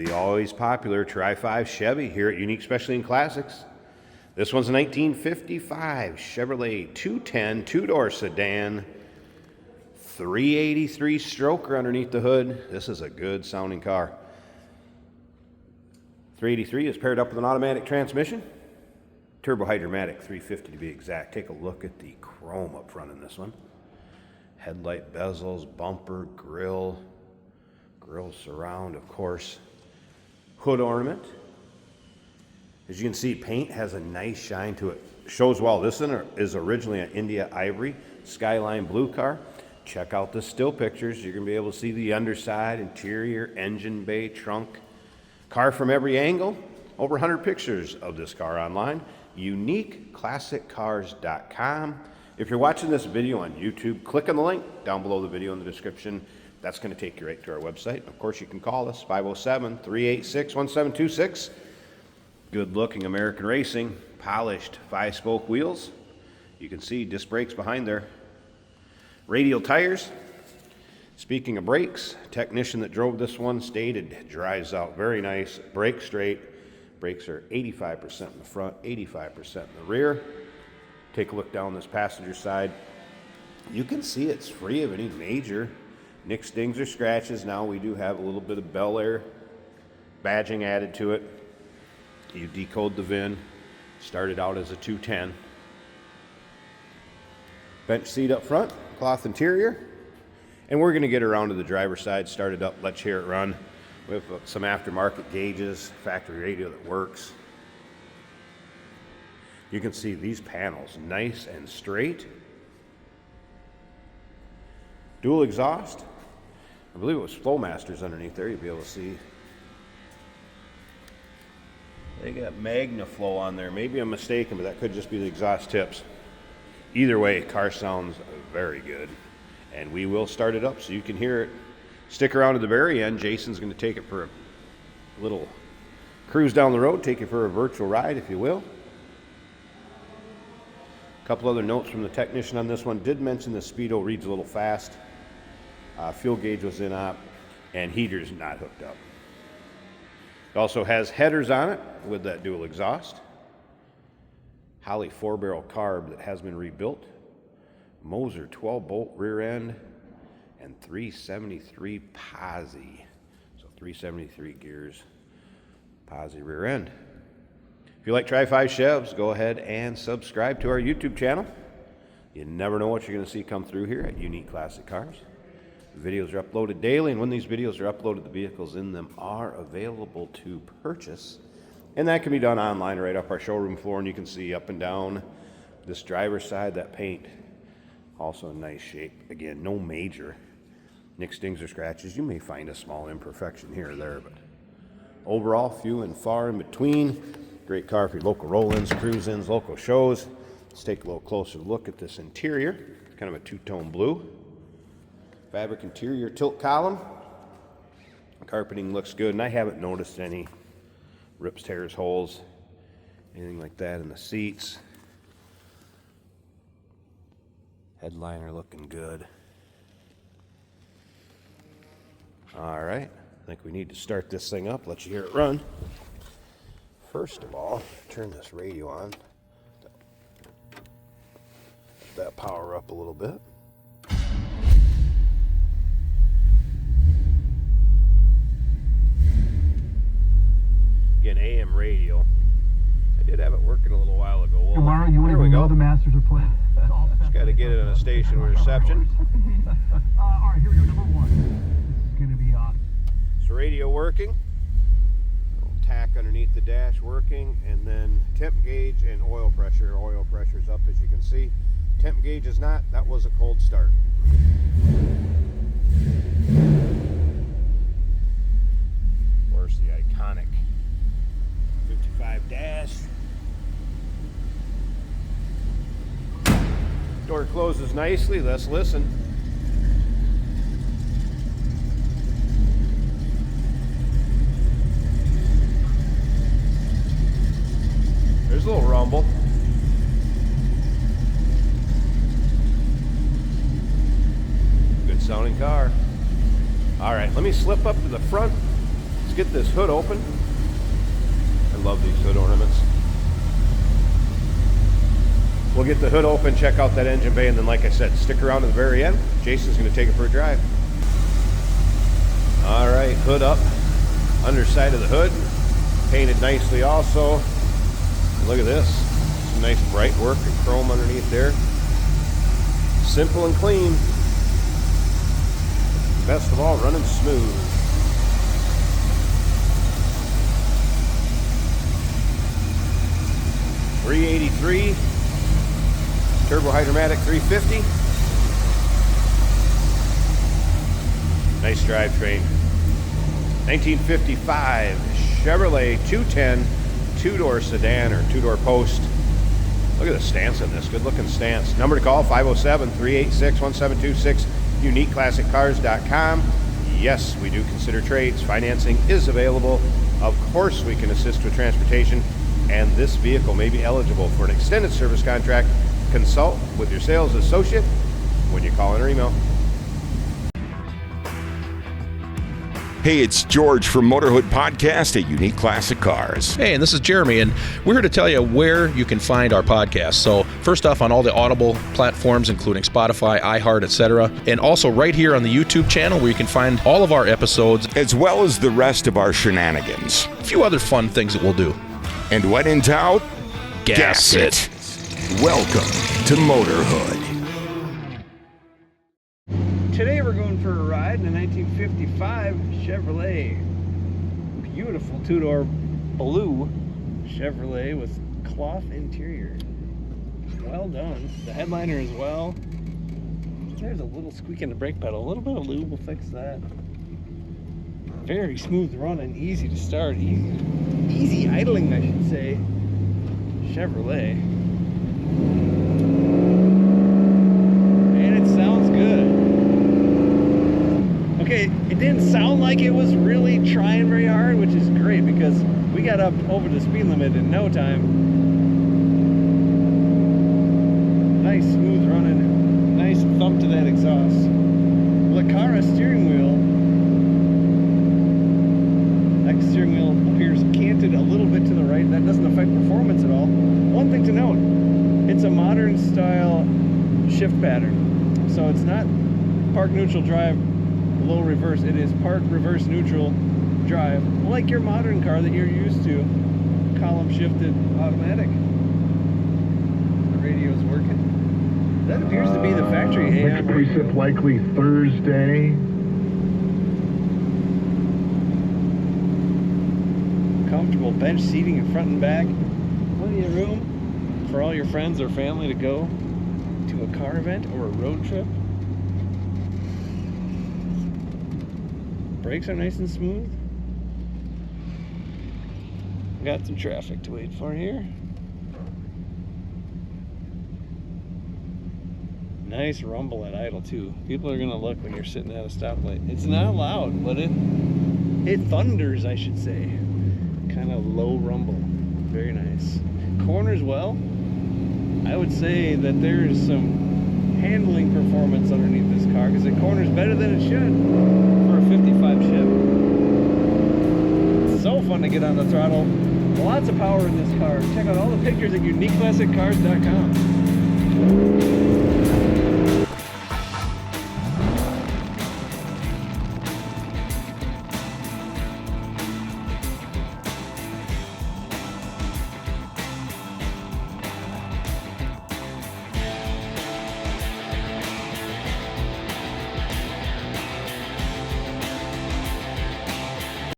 the always popular Tri-5 Chevy here at Unique Specialty and Classics. This one's a 1955 Chevrolet 210 two-door sedan, 383 stroker underneath the hood. This is a good sounding car. 383 is paired up with an automatic transmission, turbo hydromatic 350 to be exact. Take a look at the chrome up front in this one. Headlight bezels, bumper, grill surround, of course. Hood ornament. As you can see, paint has a nice shine to it. Shows well. This is originally an India Ivory Skyline blue car. Check out the still pictures. You're going to be able to see the underside, interior, engine bay, trunk. Car from every angle. Over 100 pictures of this car online. UniqueClassicCars.com. If you're watching this video on YouTube, click on the link down below the video in the description. That's going to take you right to our website. Of course, you can call us, 507-386-1726. Good-looking American Racing, polished 5-spoke wheels. You can see disc brakes behind there. Radial tires. Speaking of brakes, technician that drove this one stated, drives out very nice, brakes straight. Brakes are 85% in the front, 85% in the rear. Take a look down this passenger side. You can see it's free of any major nicks, dings, or scratches. Now we do have a little bit of Bel Air badging added to it. You decode the VIN. Started out as a 210. Bench seat up front, cloth interior. And we're going to get around to the driver's side, start it up, let's hear it run. We have some aftermarket gauges, factory radio that works. You can see these panels, nice and straight. Dual exhaust. I believe it was Flowmasters underneath there. You'll be able to see. They got MagnaFlow on there. Maybe I'm mistaken, but that could just be the exhaust tips. Either way, car sounds very good. And we will start it up so you can hear it. Stick around to the very end. Jason's going to take it for a little cruise down the road, take you for a virtual ride, if you will. A couple other notes from the technician on this one. Did mention the speedo reads a little fast. Fuel gauge was in op, and heater's not hooked up. It also has headers on it with that dual exhaust. Holley 4-barrel carb that has been rebuilt. Moser 12-bolt rear end and 373 posi. So 373 gears, posi rear end. If you like Tri-5 Chevs, go ahead and subscribe to our YouTube channel. You never know what you're going to see come through here at Unique Classic Cars. Videos are uploaded daily, and when these videos are uploaded, the vehicles in them are available to purchase. And that can be done online right up our showroom floor, and you can see up and down this driver's side, that paint. Also in nice shape. Again, no major nicks, dings, or scratches. You may find a small imperfection here or there, but overall, few and far in between. Great car for your local roll-ins, cruise-ins, local shows. Let's take a little closer look at this interior. Kind of a two-tone blue. Fabric interior tilt column. Carpeting looks good, and I haven't noticed any rips, tears, holes, anything like that in the seats. Headliner looking good. All right, I think we need to start this thing up, let you hear it run. First of all, turn this radio on. Let that power up a little bit. Again, AM radio. I did have it working a little while ago. Well, tomorrow you won't even know the Masters are playing. Just got to get it on a station with reception. All right, here we go. Number one. This is going to be awesome. So radio working. Little tack underneath the dash working, and then temp gauge and oil pressure. Oil pressure is up, as you can see. Temp gauge is not. That was a cold start. Of course, the iconic 55 dash. Door closes nicely. Let's listen. There's a little rumble. Good sounding car. All right, let me slip up to the front Let's get this hood open. I love these hood ornaments. We'll get the hood open, check out that engine bay, and then like I said, stick around to the very end. Jason's going to take it for a drive. All right, hood up. Underside of the hood. Painted nicely also. Look at this. Some nice bright work and chrome underneath there. Simple and clean. Best of all, running smooth. .383 turbo hydromatic 350. Nice drivetrain. 1955 Chevrolet 210 two-door sedan or two-door post. Look at the stance on this. Good looking stance. Number to call 507-386-1726. UniqueClassicCars.com. Yes, we do consider trades. Financing is available. Of course, we can assist with transportation, and this vehicle may be eligible for an extended service contract. Consult with your sales associate when you call in or email. Hey, it's George from Motorhood Podcast at Unique Classic Cars. Hey, and this is Jeremy, and we're here to tell you where you can find our podcast. So first off, on all the Audible platforms, including Spotify, iHeart, etc., and also right here on the YouTube channel where you can find all of our episodes, As well as the rest of our shenanigans. a few other fun things that we'll do. And when in doubt, Gas it. Welcome to Motorhood. Today we're going for a ride in a 1955 Chevrolet. Beautiful two-door blue Chevrolet with cloth interior. Well done. The headliner as well. There's a little squeak in the brake pedal. A little bit of lube will fix that. Very smooth running, easy to start, easy idling, I should say. Chevrolet. And it sounds good. Okay, it didn't sound like it was really trying very hard, which is great because we got up over the speed limit in no time. Nice smooth running, nice thump to that exhaust. Lacara steering wheel. That steering wheel appears canted a little bit to the right. That doesn't affect performance at all. One thing to note, it's a modern style shift pattern. So it's not park neutral drive, low reverse. It is park reverse neutral drive, like your modern car that you're used to. Column shifted automatic. The radio's working. That appears to be the factory AM Next radio. precip likely Thursday. Comfortable bench seating in front and back. Plenty of room for all your friends or family to go to a car event or a road trip. Brakes are nice and smooth. Got some traffic to wait for here. Nice rumble at idle too. People are gonna look when you're sitting at a stoplight. It's not loud, but it thunders, I should say. Kind of low rumble. Very nice. Corners well. I would say that there's some handling performance underneath this car because it corners better than it should for a 55 Chev. It's so fun to get on the throttle. Lots of power in this car. Check out all the pictures at UniqueClassicCars.com.